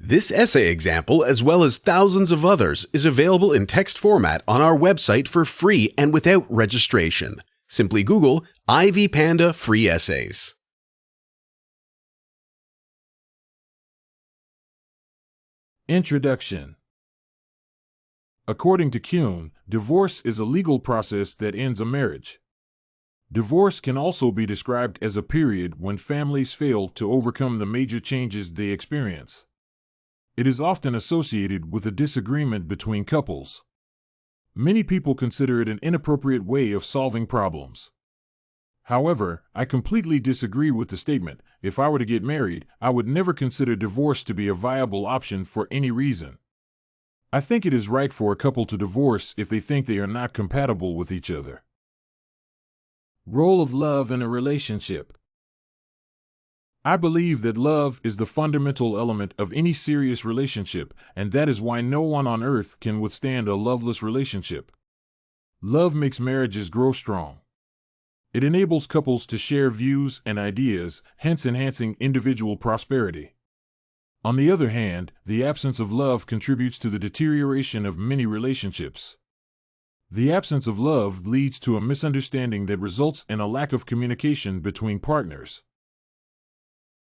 This essay example, as well as thousands of others, is available in text format on our website for free and without registration. Simply Google Ivy Panda Free Essays. Introduction. According to Kuehn, divorce is a legal process that ends a marriage. Divorce can also be described as a period when families fail to overcome the major changes they experience. It is often associated with a disagreement between couples. Many people consider it an inappropriate way of solving problems. However, I completely disagree with the statement, "If I were to get married, I would never consider divorce to be a viable option for any reason." I think it is right for a couple to divorce if they think they are not compatible with each other. Role of love in a relationship. I believe that love is the fundamental element of any serious relationship, and that is why no one on earth can withstand a loveless relationship. Love makes marriages grow strong. It enables couples to share views and ideas, hence enhancing individual prosperity. On the other hand, the absence of love contributes to the deterioration of many relationships. The absence of love leads to a misunderstanding that results in a lack of communication between partners.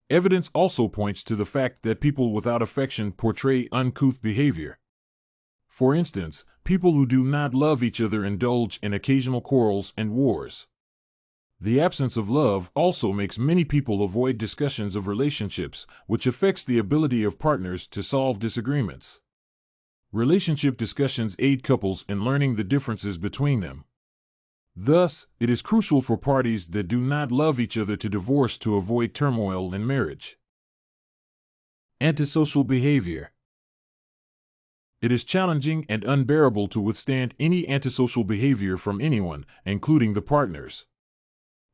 Evidence also points to the fact that people without affection portray uncouth behavior. For instance, people who do not love each other indulge in occasional quarrels and wars. The absence of love also makes many people avoid discussions of relationships, which affects the ability of partners to solve disagreements. Relationship discussions aid couples in learning the differences between them. Thus, it is crucial for parties that do not love each other to divorce to avoid turmoil in marriage. Antisocial behavior. It is challenging and unbearable to withstand any antisocial behavior from anyone, including the partners.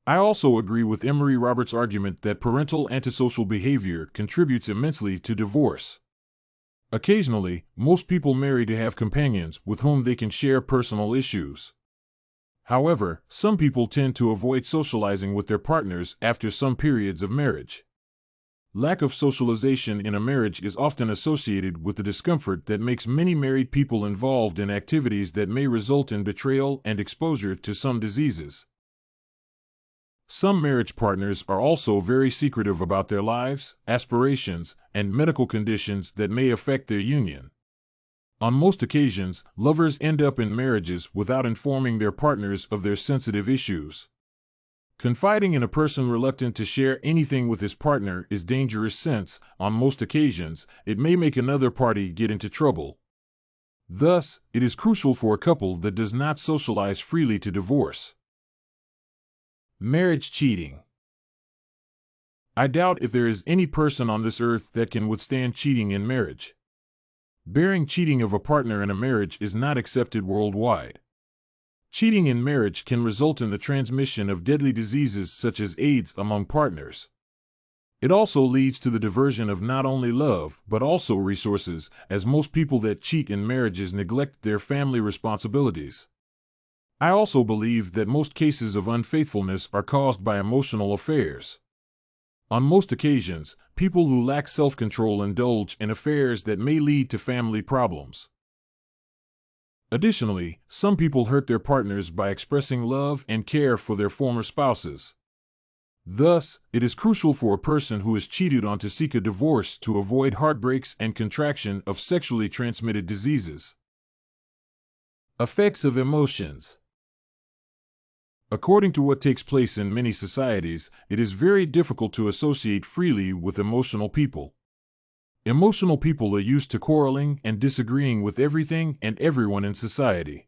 I also agree with Emery Roberts' argument that parental antisocial behavior contributes immensely to divorce. Occasionally, most people marry to have companions with whom they can share personal issues. However, some people tend to avoid socializing with their partners after some periods of marriage. Lack of socialization in a marriage is often associated with the discomfort that makes many married people involved in activities that may result in betrayal and exposure to some diseases. Some marriage partners are also very secretive about their lives, aspirations, and medical conditions that may affect their union. On most occasions, lovers end up in marriages without informing their partners of their sensitive issues. Confiding in a person reluctant to share anything with his partner is dangerous since, on most occasions, it may make another party get into trouble. Thus, it is crucial for a couple that does not socialize freely to divorce. Marriage cheating. I doubt if there is any person on this earth that can withstand cheating in marriage. Bearing cheating of a partner in a marriage is not accepted worldwide. Cheating in marriage can result in the transmission of deadly diseases such as AIDS among partners. It also leads to the diversion of not only love but also resources, as most people that cheat in marriages neglect their family responsibilities. I also believe that most cases of unfaithfulness are caused by emotional affairs. On most occasions, people who lack self-control indulge in affairs that may lead to family problems. Additionally, some people hurt their partners by expressing love and care for their former spouses. Thus, it is crucial for a person who is cheated on to seek a divorce to avoid heartbreaks and contraction of sexually transmitted diseases. Effects of emotions. According to what takes place in many societies, it is very difficult to associate freely with emotional people. Emotional people are used to quarreling and disagreeing with everything and everyone in society.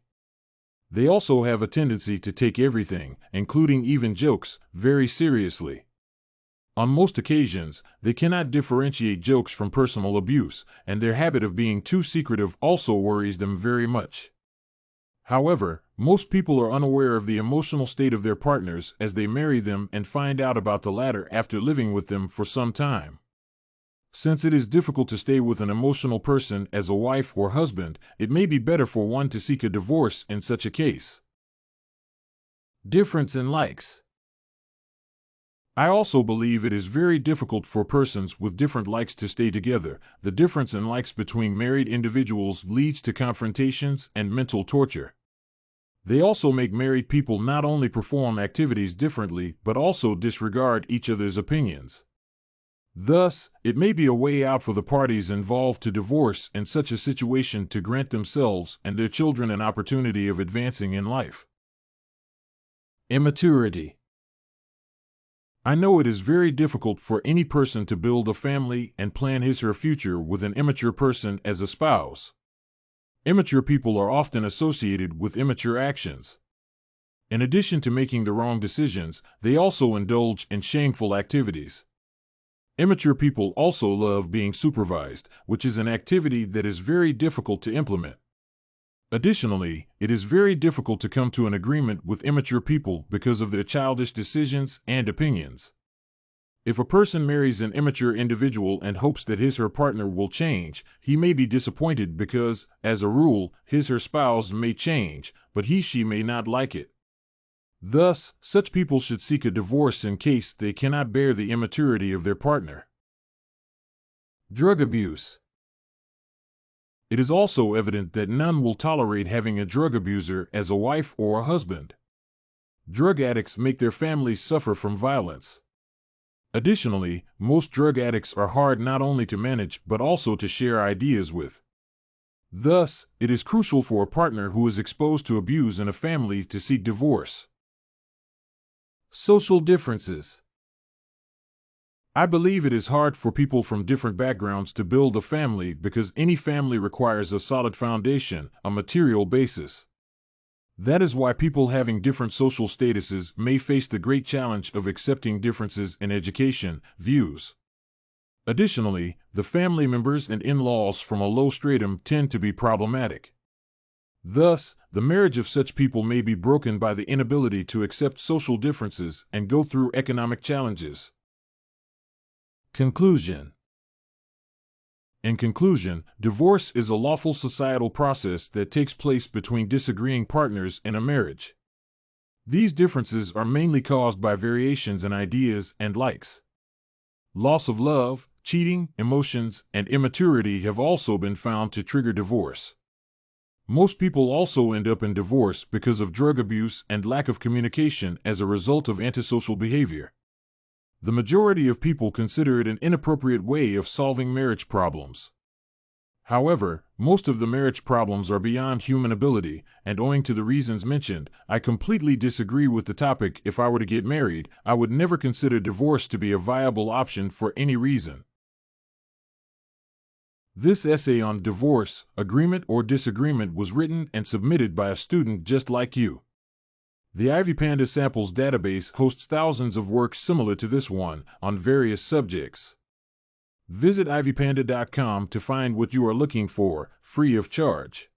They also have a tendency to take everything, including even jokes, very seriously. On most occasions, they cannot differentiate jokes from personal abuse, and their habit of being too secretive also worries them very much. However, most people are unaware of the emotional state of their partners as they marry them and find out about the latter after living with them for some time. Since it is difficult to stay with an emotional person as a wife or husband, it may be better for one to seek a divorce in such a case. Difference in likes. I also believe it is very difficult for persons with different likes to stay together. The difference in likes between married individuals leads to confrontations and mental torture. They also make married people not only perform activities differently, but also disregard each other's opinions. Thus, it may be a way out for the parties involved to divorce in such a situation to grant themselves and their children an opportunity of advancing in life. Immaturity. I know it is very difficult for any person to build a family and plan his or her future with an immature person as a spouse. Immature people are often associated with immature actions. In addition to making the wrong decisions, they also indulge in shameful activities. Immature people also love being supervised, which is an activity that is very difficult to implement. Additionally, it is very difficult to come to an agreement with immature people because of their childish decisions and opinions. If a person marries an immature individual and hopes that his or her partner will change, he may be disappointed because, as a rule, his or her spouse may change, but he/she may not like it. Thus, such people should seek a divorce in case they cannot bear the immaturity of their partner. Drug abuse. It is also evident that none will tolerate having a drug abuser as a wife or a husband. Drug addicts make their families suffer from violence. Additionally, most drug addicts are hard not only to manage but also to share ideas with. Thus, it is crucial for a partner who is exposed to abuse in a family to seek divorce. Social differences. I believe it is hard for people from different backgrounds to build a family because any family requires a solid foundation, a material basis. That is why people having different social statuses may face the great challenge of accepting differences in education, views. Additionally, the family members and in-laws from a low stratum tend to be problematic. Thus, the marriage of such people may be broken by the inability to accept social differences and go through economic challenges. Conclusion. In conclusion, divorce is a lawful societal process that takes place between disagreeing partners in a marriage. These differences are mainly caused by variations in ideas and likes. Loss of love, cheating, emotions, and immaturity have also been found to trigger divorce. Most people also end up in divorce because of drug abuse and lack of communication as a result of antisocial behavior. The majority of people consider it an inappropriate way of solving marriage problems. However, most of the marriage problems are beyond human ability, and owing to the reasons mentioned, I completely disagree with the topic. If I were to get married, I would never consider divorce to be a viable option for any reason. This essay on divorce, agreement or disagreement was written and submitted by a student just like you. The Ivy Panda Samples database hosts thousands of works similar to this one on various subjects. Visit ivypanda.com to find what you are looking for, free of charge.